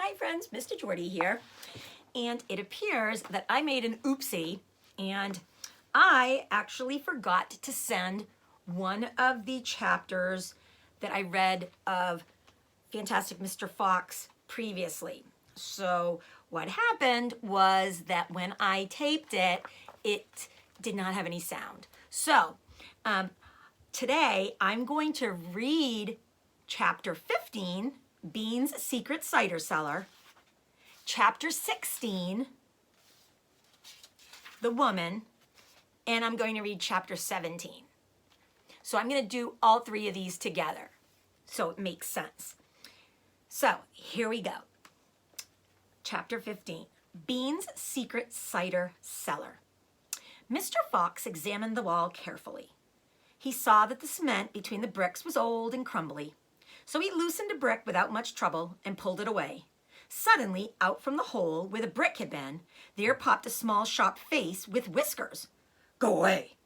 Hi friends, Miss DeJordy here. And it appears that I made an oopsie and I actually forgot to send one of the chapters that I read of Fantastic Mr. Fox previously. So what happened was that when I taped it, it did not have any sound. So today I'm going to read chapter 15, Bean's Secret Cider Cellar, chapter 16, The Woman, and I'm going to read chapter 17. So I'm going to do all three of these together so it makes sense. So here we go. Chapter 15, Bean's Secret Cider Cellar. Mr. Fox examined the wall carefully. He saw that the cement between the bricks was old and crumbly. So he loosened a brick without much trouble and pulled it away. Suddenly, out from the hole where the brick had been, there popped a small, sharp face with whiskers. "Go away,"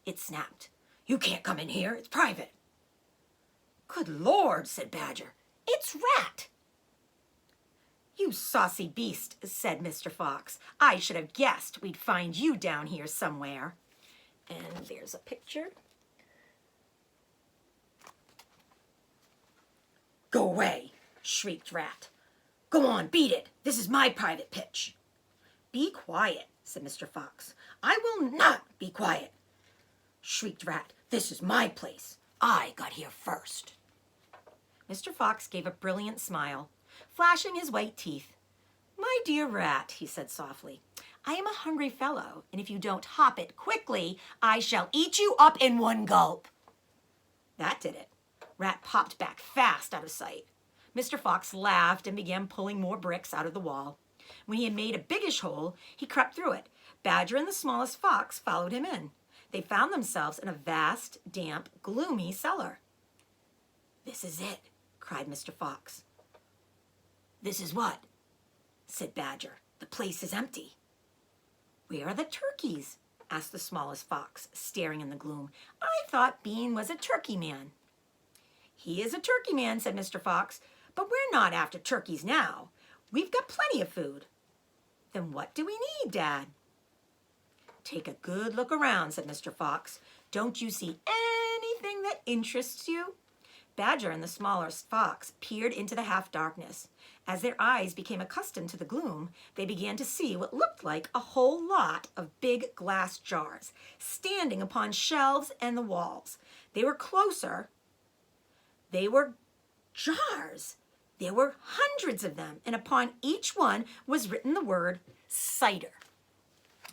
it snapped. "You can't come in here. It's private." "Good Lord," said Badger. "It's Rat." "You saucy beast," said Mr. Fox. "I should have guessed we'd find you down here somewhere." And there's a picture. "Go away," shrieked Rat. "Go on, beat it. This is my private pitch." "Be quiet," said Mr. Fox. "I will not be quiet," shrieked Rat. "This is my place. I got here first." Mr. Fox gave a brilliant smile, flashing his white teeth. "My dear Rat," he said softly, "I am a hungry fellow, and if you don't hop it quickly, I shall eat you up in one gulp." That did it. Rat popped back fast out of sight. Mr. Fox laughed and began pulling more bricks out of the wall. When he had made a biggish hole, he crept through it. Badger and the smallest fox followed him in. They found themselves in a vast, damp, gloomy cellar. "This is it," cried Mr. Fox. "This is what?" said Badger. "The place is empty." "Where are the turkeys?" asked the smallest fox, staring in the gloom. "I thought Bean was a turkey man." "He is a turkey man," said Mr. Fox, "but we're not after turkeys now. We've got plenty of food." "Then what do we need, Dad?" "Take a good look around," said Mr. Fox. "Don't you see anything that interests you?" Badger and the smallest fox peered into the half-darkness. As their eyes became accustomed to the gloom, they began to see what looked like a whole lot of big glass jars, standing upon shelves and the walls. They were closer. They were jars. There were hundreds of them, and upon each one was written the word cider.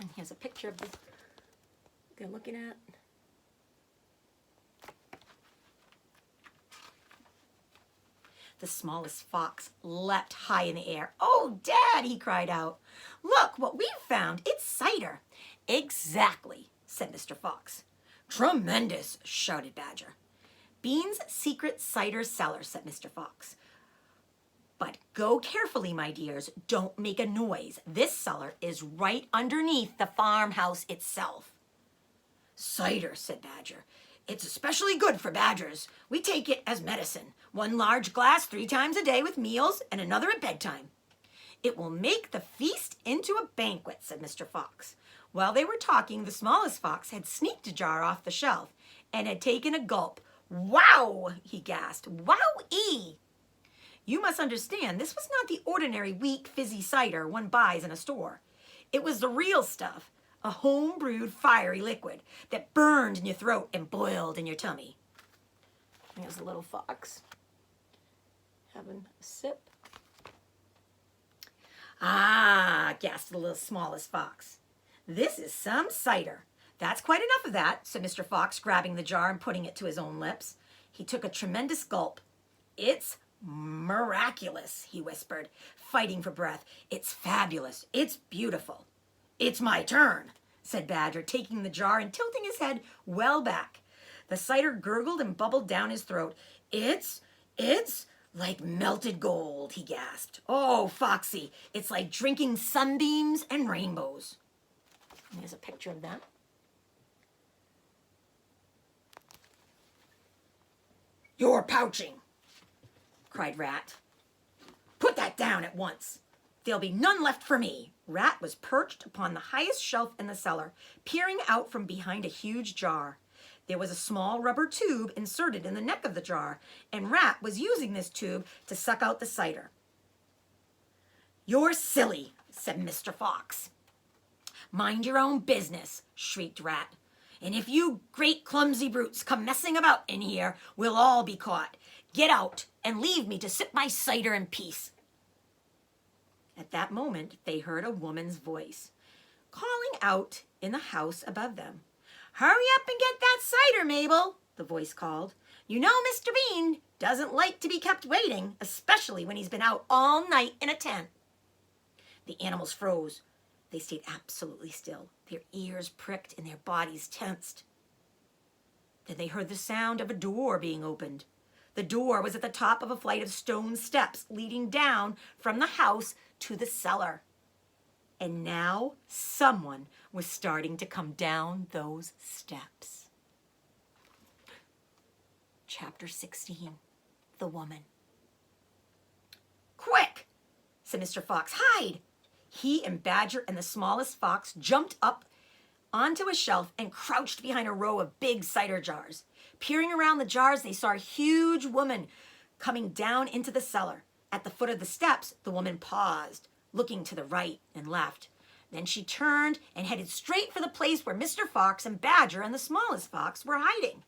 And here's a picture of the they're looking at. The smallest fox leapt high in the air. "Oh, Dad," he cried out. "Look what we've found. It's cider." "Exactly," said Mr. Fox. "Tremendous," shouted Badger. "Bean's Secret Cider Cellar," said Mr. Fox. "But go carefully, my dears. Don't make a noise. This cellar is right underneath the farmhouse itself." "Cider," said Badger. "It's especially good for badgers. We take it as medicine. One large glass 3 times a day with meals and another at bedtime." "It will make the feast into a banquet," said Mr. Fox. While they were talking, the smallest fox had sneaked a jar off the shelf and had taken a gulp. "Wow!" he gasped. "Wow-ee!" You must understand, this was not the ordinary weak, fizzy cider one buys in a store. It was the real stuff, a home-brewed fiery liquid that burned in your throat and boiled in your tummy. Here's the little fox having a sip. "Ah," gasped the little smallest fox. "This is some cider." "That's quite enough of that," said Mr. Fox, grabbing the jar and putting it to his own lips. He took a tremendous gulp. "It's miraculous," he whispered, fighting for breath. "It's fabulous. It's beautiful." "It's my turn," said Badger, taking the jar and tilting his head well back. The cider gurgled and bubbled down his throat. It's like melted gold," he gasped. "Oh, Foxy, it's like drinking sunbeams and rainbows." And here's a picture of that. "You're pouching," cried Rat. "Put that Get down at once. There'll be none left for me. Rat was perched upon the highest shelf in the cellar, peering out from behind a huge jar. There was a small rubber tube inserted in the neck of the jar, and Rat was using this tube to suck out the cider. "You're silly," said Mr. Fox. "Mind your own business," shrieked Rat. "And if you great clumsy brutes come messing about in here, we'll all be caught. Get out and leave me to sip my cider in peace." At that moment, they heard a woman's voice calling out in the house above them. "Hurry up and get that cider, Mabel," the voice called. "You know Mr. Bean doesn't like to be kept waiting, especially when he's been out all night in a tent." The animals froze. They stayed absolutely still, their ears pricked and their bodies tensed. Then they heard the sound of a door being opened. The door was at the top of a flight of stone steps leading down from the house to the cellar. And now someone was starting to come down those steps. Chapter 16, The Woman. "Quick," said Mr. Fox, "hide." He and Badger and the smallest fox jumped up onto a shelf and crouched behind a row of big cider jars. Peering around the jars, they saw a huge woman coming down into the cellar. At the foot of the steps, the woman paused, looking to the right and left. Then she turned and headed straight for the place where Mr. Fox and Badger and the smallest fox were hiding.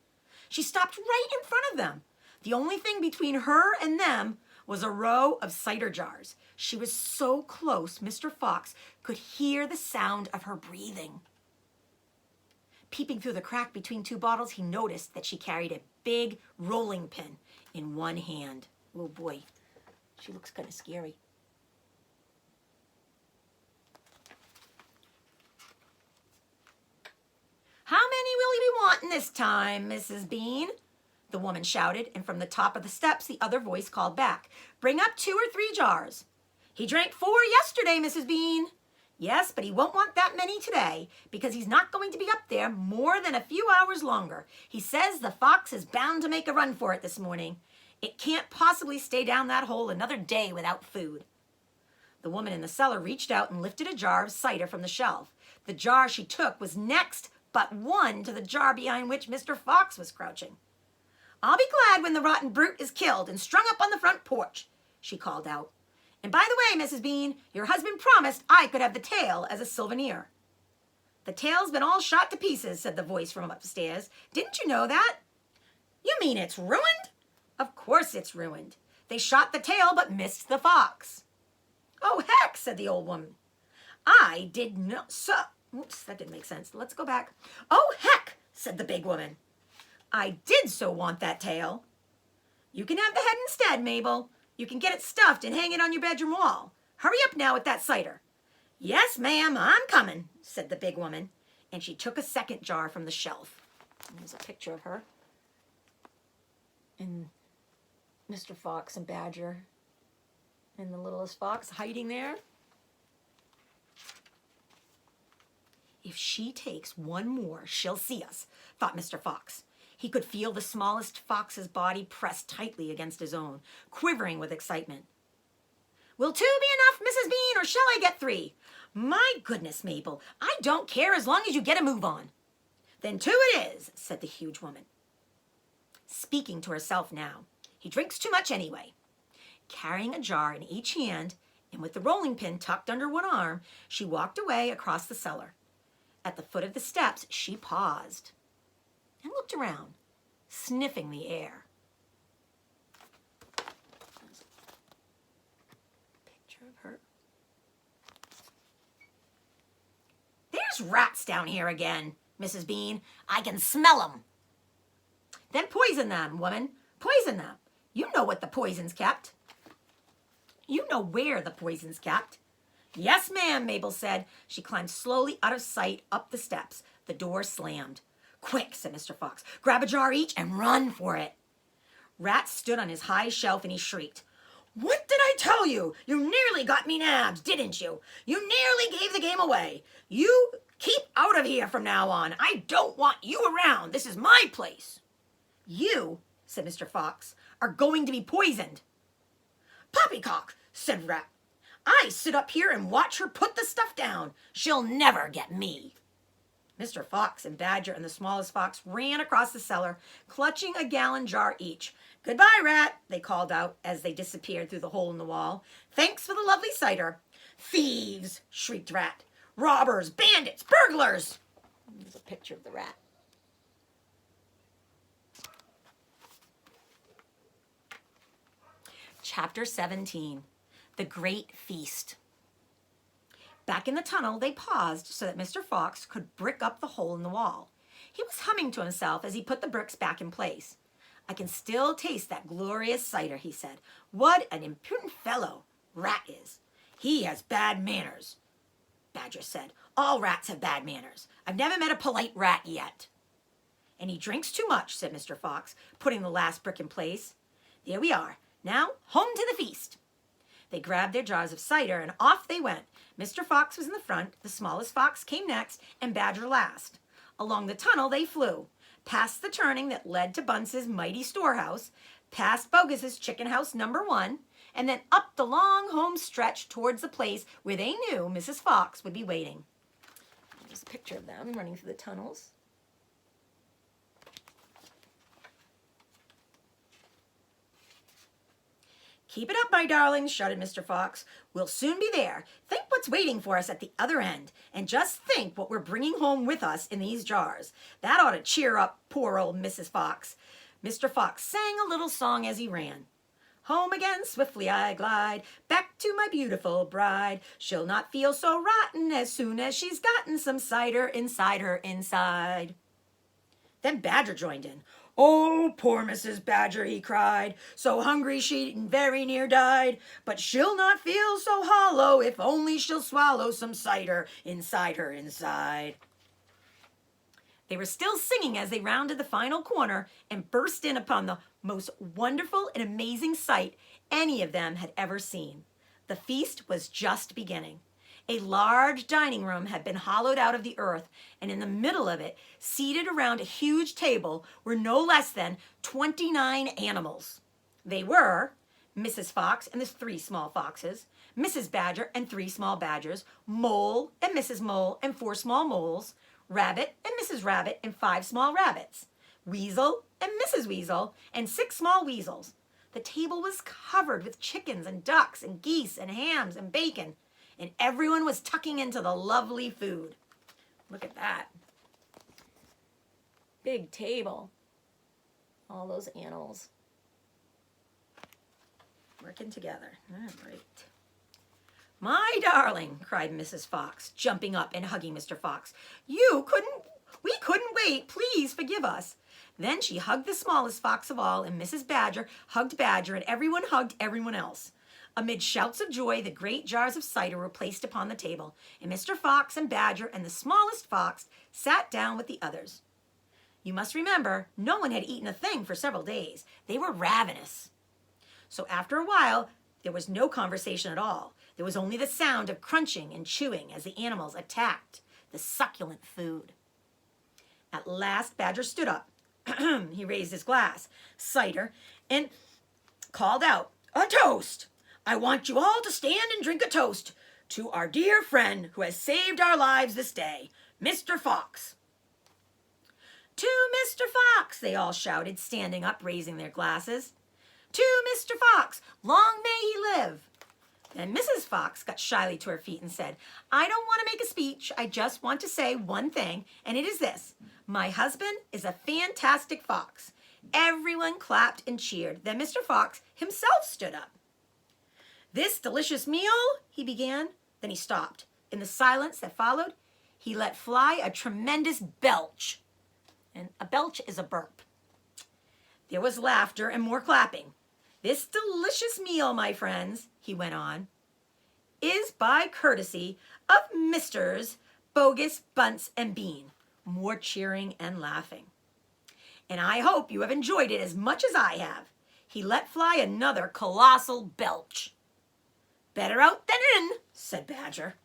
She stopped right in front of them. The only thing between her and them was a row of cider jars. She was so close, Mr. Fox could hear the sound of her breathing. Peeping through the crack between two bottles, he noticed that she carried a big rolling pin in one hand. Oh boy, she looks kind of scary. "How many will you be wanting this time, Mrs. Bean?" the woman shouted, and from the top of the steps, the other voice called back, "Bring up 2 or 3 jars." "He drank 4 yesterday, Mrs. Bean." "Yes, but he won't want that many today, because he's not going to be up there more than a few hours longer. He says the fox is bound to make a run for it this morning. It can't possibly stay down that hole another day without food." The woman in the cellar reached out and lifted a jar of cider from the shelf. The jar she took was next but one to the jar behind which Mr. Fox was crouching. "I'll be glad when the rotten brute is killed and strung up on the front porch," she called out. "And by the way, Mrs. Bean, your husband promised I could have the tail as a souvenir." "The tail's been all shot to pieces," said the voice from upstairs. "Didn't you know that?" "You mean it's ruined?" "Of course it's ruined. They shot the tail but missed the fox." "Oh, heck," said the old woman. "I did not so..." Oops, that didn't make sense. Let's go back. "Oh, heck," said the big woman. "I did so want that tail." "You can have the head instead, Mabel. You can get it stuffed and hang it on your bedroom wall. Hurry up now with that cider." "Yes, ma'am, I'm coming," said the big woman, and she took a second jar from the shelf. There's a picture of her. And Mr. Fox and Badger and the littlest fox hiding there. "If she takes one more, she'll see us," thought Mr. Fox. He could feel the smallest fox's body pressed tightly against his own, quivering with excitement. "Will 2 be enough, Mrs. Bean, or shall I get 3? "My goodness, Mabel, I don't care as long as you get a move on." "Then 2 it is," said the huge woman. Speaking to herself now, "He drinks too much anyway." Carrying a jar in each hand, and with the rolling pin tucked under one arm, she walked away across the cellar. At the foot of the steps, she paused and looked around, sniffing the air. Picture of her. "There's rats down here again, Mrs. Bean. I can smell 'em." "Then poison them, woman. Poison them. You know what the poison's kept. You know where the poison's kept." "Yes, ma'am," Mabel said. She climbed slowly out of sight up the steps. The door slammed. "Quick," said Mr. Fox. "Grab a jar each and run for it." Rat stood on his high shelf and he shrieked. "What did I tell you? You nearly got me nabbed, didn't you? You nearly gave the game away. You keep out of here from now on. I don't want you around. This is my place." "You," said Mr. Fox, "are going to be poisoned." "Poppycock, said Rat. I sit up here and watch her put the stuff down. She'll never get me. Mr. Fox and Badger and the smallest fox ran across the cellar, clutching a gallon jar each. Goodbye, Rat, they called out as they disappeared through the hole in the wall. Thanks for the lovely cider. Thieves, shrieked Rat. Robbers, bandits, burglars. There's a picture of the rat. Chapter 17, The Great Feast. Back in the tunnel, they paused so that Mr. Fox could brick up the hole in the wall. He was humming to himself as he put the bricks back in place. I can still taste that glorious cider, he said. What an impudent fellow Rat is. He has bad manners, Badger said. All rats have bad manners. I've never met a polite rat yet. And he drinks too much, said Mr. Fox, putting the last brick in place. There we are. Now, home to the feast. They grabbed their jars of cider and off they went. Mr. Fox was in the front, the smallest fox came next, and Badger last. Along the tunnel they flew, past the turning that led to Bunce's mighty storehouse, past Bogus's chicken house number 1, and then up the long home stretch towards the place where they knew Mrs. Fox would be waiting. There's a picture of them running through the tunnels. Keep it up, my darlings, shouted Mr. Fox. We'll soon be there. Think what's waiting for us at the other end. And just think what we're bringing home with us in these jars. That ought to cheer up poor old Mrs. Fox. Mr. Fox sang a little song as he ran. Home again swiftly I glide, back to my beautiful bride. She'll not feel so rotten as soon as she's gotten some cider inside her inside. Then Badger joined in. Oh, poor Mrs. Badger, he cried, so hungry she very near died. But she'll not feel so hollow if only she'll swallow some cider inside her inside. They were still singing as they rounded the final corner and burst in upon the most wonderful and amazing sight any of them had ever seen. The feast was just beginning. A large dining room had been hollowed out of the earth, and in the middle of it, seated around a huge table, were no less than 29 animals. They were Mrs. Fox and the 3 small foxes, Mrs. Badger and 3 small badgers, Mole and Mrs. Mole and 4 small moles, Rabbit and Mrs. Rabbit and 5 small rabbits, Weasel and Mrs. Weasel and 6 small weasels. The table was covered with chickens and ducks and geese and hams and bacon, and everyone was tucking into the lovely food. Look at that. Big table. All those animals working together. All right. My darling, cried Mrs. Fox, jumping up and hugging Mr. Fox. We couldn't wait. Please forgive us. Then she hugged the smallest fox of all, and Mrs. Badger hugged Badger, and everyone hugged everyone else. Amid shouts of joy, the great jars of cider were placed upon the table, and Mr. Fox and Badger and the smallest fox sat down with the others. You must remember, no one had eaten a thing for several days. They were ravenous. So after a while, there was no conversation at all. There was only the sound of crunching and chewing as the animals attacked the succulent food. At last, Badger stood up. He raised his glass, cider, and called out, "A toast! I want you all to stand and drink a toast to our dear friend who has saved our lives this day, Mr. Fox." "To Mr. Fox," they all shouted, standing up, raising their glasses. "To Mr. Fox, long may he live." And Mrs. Fox got shyly to her feet and said, "I don't want to make a speech. I just want to say one thing, and it is this. My husband is a fantastic fox." Everyone clapped and cheered. Then Mr. Fox himself stood up. "This delicious meal," he began. Then he stopped. In the silence that followed, he let fly a tremendous belch. And a belch is a burp. There was laughter and more clapping. "This delicious meal, my friends," he went on, "is by courtesy of Misters Bogus, Bunce, and Bean." More cheering and laughing. "And I hope you have enjoyed it as much as I have." He let fly another colossal belch. "Better out than in," said Badger.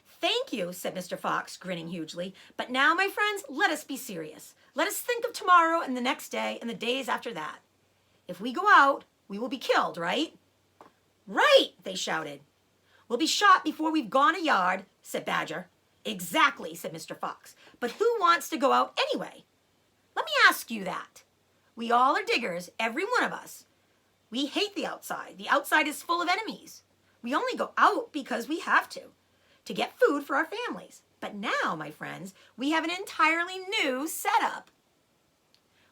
"Thank you," said Mr. Fox, grinning hugely. "But now, my friends, let us be serious. Let us think of tomorrow and the next day and the days after that. If we go out, we will be killed, right?" Right, they shouted. We'll be shot before we've gone a yard, said Badger. Exactly, said Mr. Fox. But who wants to go out anyway? Let me ask you that. We all are diggers, every one of us. We hate the outside. The outside is full of enemies. We only go out because we have to get food for our families. But now, my friends, we have an entirely new setup.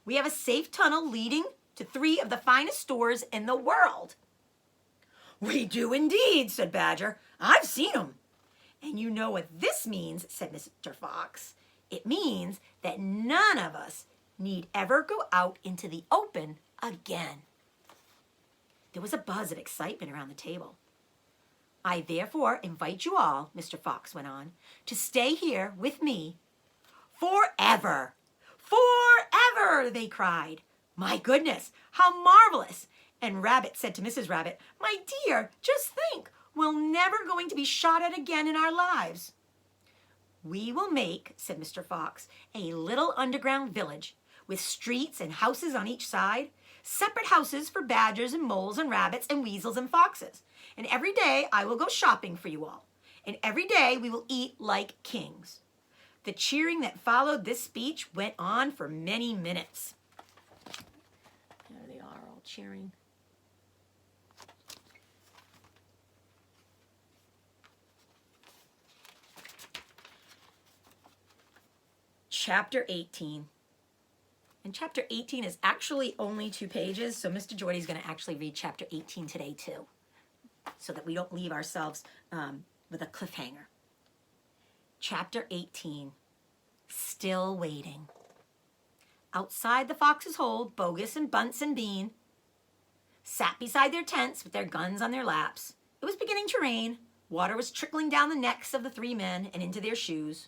We have a safe tunnel leading to 3 of the finest stores in the world. We do indeed, said Badger. I've seen them. And you know what this means, said Mr. Fox. It means that none of us need ever go out into the open again. There was a buzz of excitement around the table. I therefore invite you all, Mr. Fox went on, to stay here with me forever. Forever, they cried. My goodness, how marvelous. And Rabbit said to Mrs. Rabbit, my dear, just think, we're never going to be shot at again in our lives. We will make, said Mr. Fox, a little underground village with streets and houses on each side, separate houses for badgers and moles and rabbits and weasels and foxes. And every day I will go shopping for you all. And every day we will eat like kings. The cheering that followed this speech went on for many minutes. There they are, all cheering. Chapter 18. And chapter 18 is actually only 2 pages, so Mr. Jordy's going to actually read chapter 18 today too, so that we don't leave ourselves with a cliffhanger. Chapter 18, Still Waiting. Outside the fox's hole, Bogus and Bunce and Bean sat beside their tents with their guns on their laps. It was beginning to rain. Water was trickling down the necks of the 3 men and into their shoes.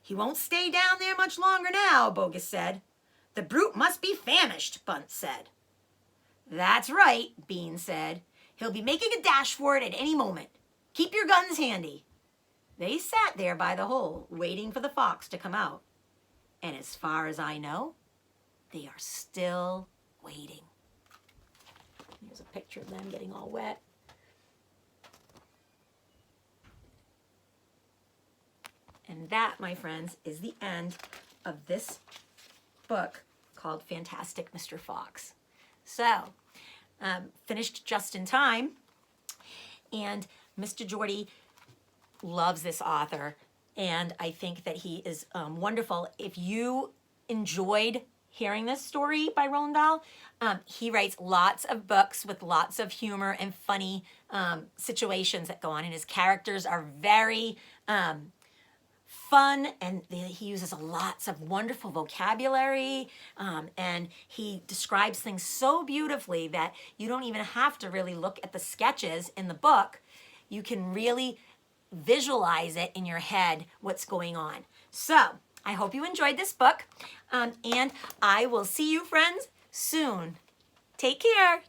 He won't stay down there much longer now, Bogus said. The brute must be famished, Bunce said. That's right, Bean said. He'll be making a dash for it at any moment. Keep your guns handy. They sat there by the hole, waiting for the fox to come out. And as far as I know, they are still waiting. Here's a picture of them getting all wet. And that, my friends, is the end of this book called Fantastic Mr. Fox. So, finished just in time. And Mr. Jordy loves this author. And I think that he is wonderful. If you enjoyed hearing this story by Roald Dahl, he writes lots of books with lots of humor and funny situations that go on. And his characters are very fun, and he uses lots of wonderful vocabulary, and he describes things so beautifully that you don't even have to really look at the sketches in the book. You can really visualize it in your head what's going on. So I hope you enjoyed this book, and I will see you, friends, soon. Take care.